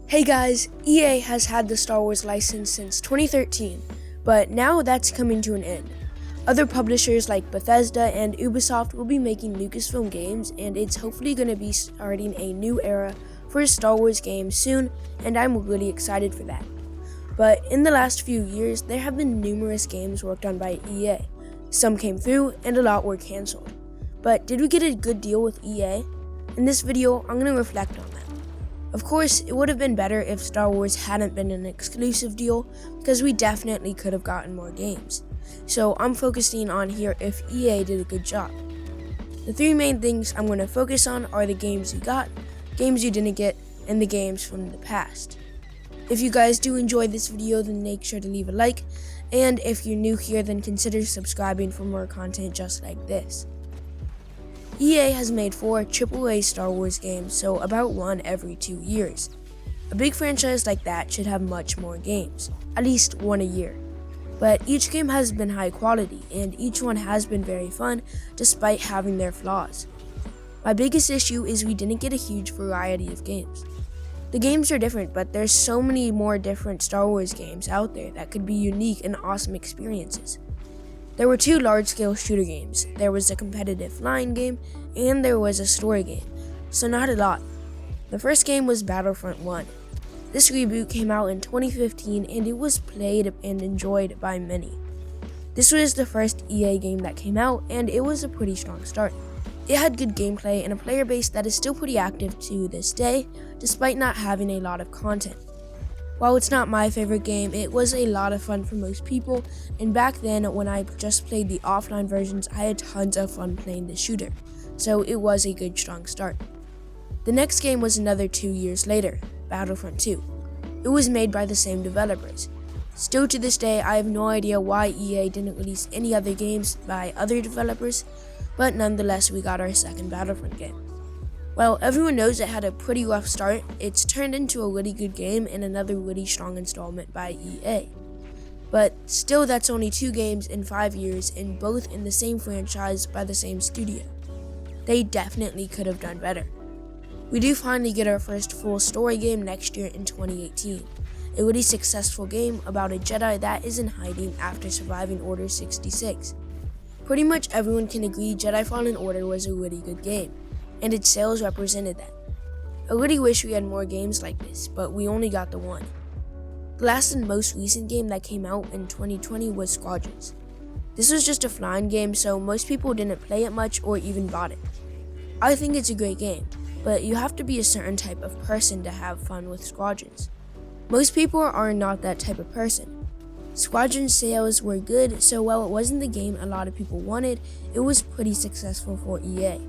Hey guys, EA has had the Star Wars license since 2013, but now that's coming to an end. Other publishers like Bethesda and Ubisoft will be making Lucasfilm games, and it's hopefully going to be starting a new era for Star Wars games soon, and I'm really excited for that. But in the last few years, there have been numerous games worked on by EA. Some came through, and a lot were cancelled. But did we get a good deal with EA? In this video, I'm going to reflect on that. Of course, it would have been better if Star Wars hadn't been an exclusive deal, because we definitely could have gotten more games. So I'm focusing on here if EA did a good job. The three main things I'm going to focus on are the games you got, games you didn't get, and the games from the past. If you guys do enjoy this video, then make sure to leave a like, and if you're new here, then consider subscribing for more content just like this. EA has made 4 AAA Star Wars games, so about one every 2 years. A big franchise like that should have much more games, at least one a year. But each game has been high quality, and each one has been very fun, despite having their flaws. My biggest issue is we didn't get a huge variety of games. The games are different, but there's so many more different Star Wars games out there that could be unique and awesome experiences. There were 2 large-scale shooter games. There was a competitive flying game, and there was a story game, so not a lot. The first game was Battlefront 1. This reboot came out in 2015, and it was played and enjoyed by many. This was the first EA game that came out, and it was a pretty strong start. It had good gameplay and a player base that is still pretty active to this day, despite not having a lot of content. While it's not my favorite game, it was a lot of fun for most people, and back then when I just played the offline versions, I had tons of fun playing the shooter, so it was a good strong start. The next game was another 2 years later, Battlefront 2. It was made by the same developers. Still to this day, I have no idea why EA didn't release any other games by other developers, but nonetheless we got our second Battlefront game. Well, everyone knows it had a pretty rough start. It's turned into a really good game and another really strong installment by EA. But still, that's only 2 games in 5 years, and both in the same franchise by the same studio. They definitely could have done better. We do finally get our first full story game next year in 2018. A really successful game about a Jedi that is in hiding after surviving Order 66. Pretty much everyone can agree Jedi Fallen Order was a really good game, and its sales represented that. I really wish we had more games like this, but we only got the one. The last and most recent game that came out in 2020 was Squadrons. This was just a flying game, so most people didn't play it much or even bought it. I think it's a great game, but you have to be a certain type of person to have fun with Squadrons. Most people are not that type of person. Squadrons sales were good, so while it wasn't the game a lot of people wanted, it was pretty successful for EA.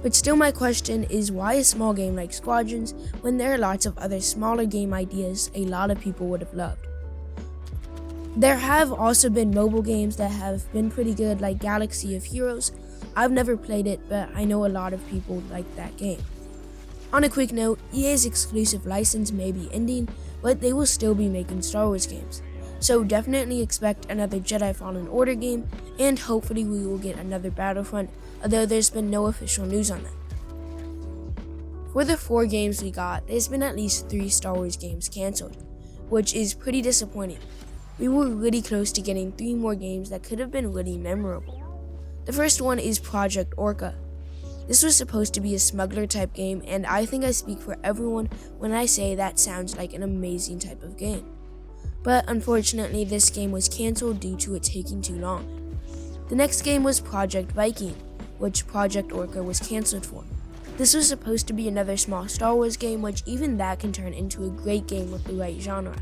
But still, my question is, why a small game like Squadrons when there are lots of other smaller game ideas a lot of people would have loved? There have also been mobile games that have been pretty good, like Galaxy of Heroes. I've never played it, but I know a lot of people like that game. On a quick note, EA's exclusive license may be ending, but they will still be making Star Wars games. So definitely expect another Jedi Fallen Order game, and hopefully we will get another Battlefront, although there's been no official news on that. For the 4 games we got, there's been at least 3 Star Wars games cancelled, which is pretty disappointing. We were really close to getting 3 more games that could have been really memorable. The first one is Project Orca. This was supposed to be a smuggler type game, and I think I speak for everyone when I say that sounds like an amazing type of game. But unfortunately, this game was cancelled due to it taking too long. The next game was Project Viking, which Project Orca was cancelled for. This was supposed to be another small Star Wars game, which even that can turn into a great game with the right genre.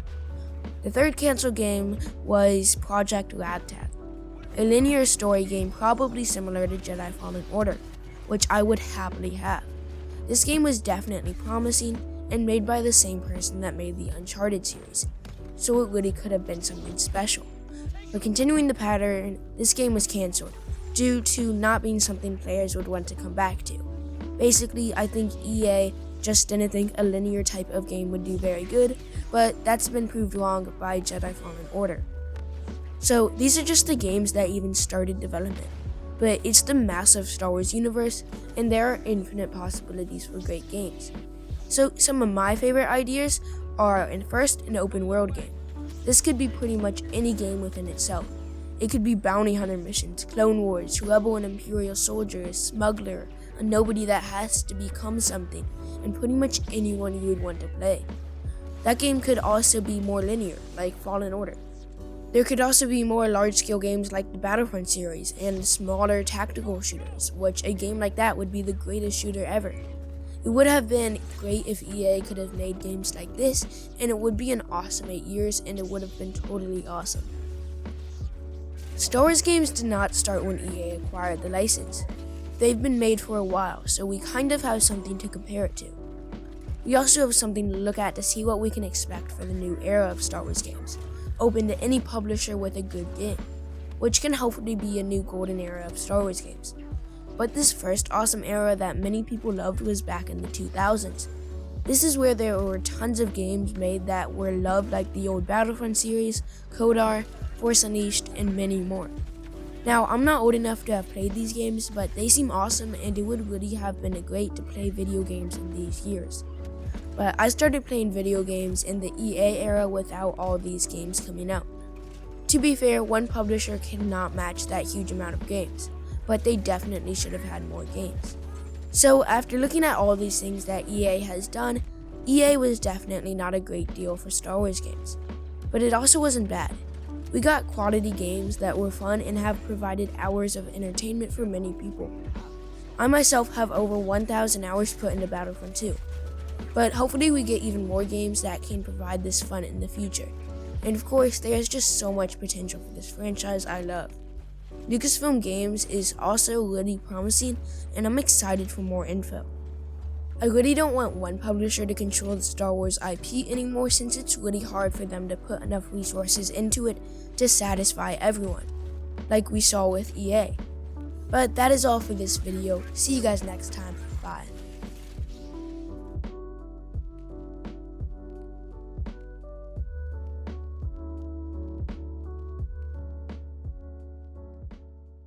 The third cancelled game was Project Ragtag, a linear story game probably similar to Jedi Fallen Order, which I would happily have. This game was definitely promising and made by the same person that made the Uncharted series, so it really could have been something special. But continuing the pattern, this game was cancelled due to not being something players would want to come back to. Basically, I think EA just didn't think a linear type of game would do very good, but that's been proved wrong by Jedi Fallen Order. So these are just the games that even started development, but it's the massive Star Wars universe, and there are infinite possibilities for great games. So some of my favorite ideas are, first, an open world game. This could be pretty much any game within itself. It could be bounty hunter missions, Clone Wars, Rebel and Imperial soldiers, Smuggler, a nobody that has to become something, and pretty much anyone you would want to play. That game could also be more linear, like Fallen Order. There could also be more large-scale games like the Battlefront series and smaller tactical shooters, which a game like that would be the greatest shooter ever. It would have been great if EA could have made games like this, and it would be an awesome 8 years, and it would have been totally awesome. Star Wars games did not start when EA acquired the license. They've been made for a while, so we kind of have something to compare it to. We also have something to look at to see what we can expect for the new era of Star Wars games, open to any publisher with a good game, which can hopefully be a new golden era of Star Wars games. But this first awesome era that many people loved was back in the 2000s. This is where there were tons of games made that were loved, like the old Battlefront series, KOTOR, Force Unleashed, and many more. Now, I'm not old enough to have played these games, but they seem awesome and it would really have been great to play video games in these years. But I started playing video games in the EA era without all these games coming out. To be fair, one publisher cannot match that huge amount of games, but they definitely should have had more games. So after looking at all these things that EA has done, EA was definitely not a great deal for Star Wars games. But it also wasn't bad. We got quality games that were fun and have provided hours of entertainment for many people. I myself have over 1,000 hours put into Battlefront 2. But hopefully we get even more games that can provide this fun in the future. And of course, there's just so much potential for this franchise I love. Lucasfilm Games is also really promising, and I'm excited for more info. I really don't want one publisher to control the Star Wars IP anymore, since it's really hard for them to put enough resources into it to satisfy everyone, like we saw with EA. But that is all for this video. See you guys next time. Bye.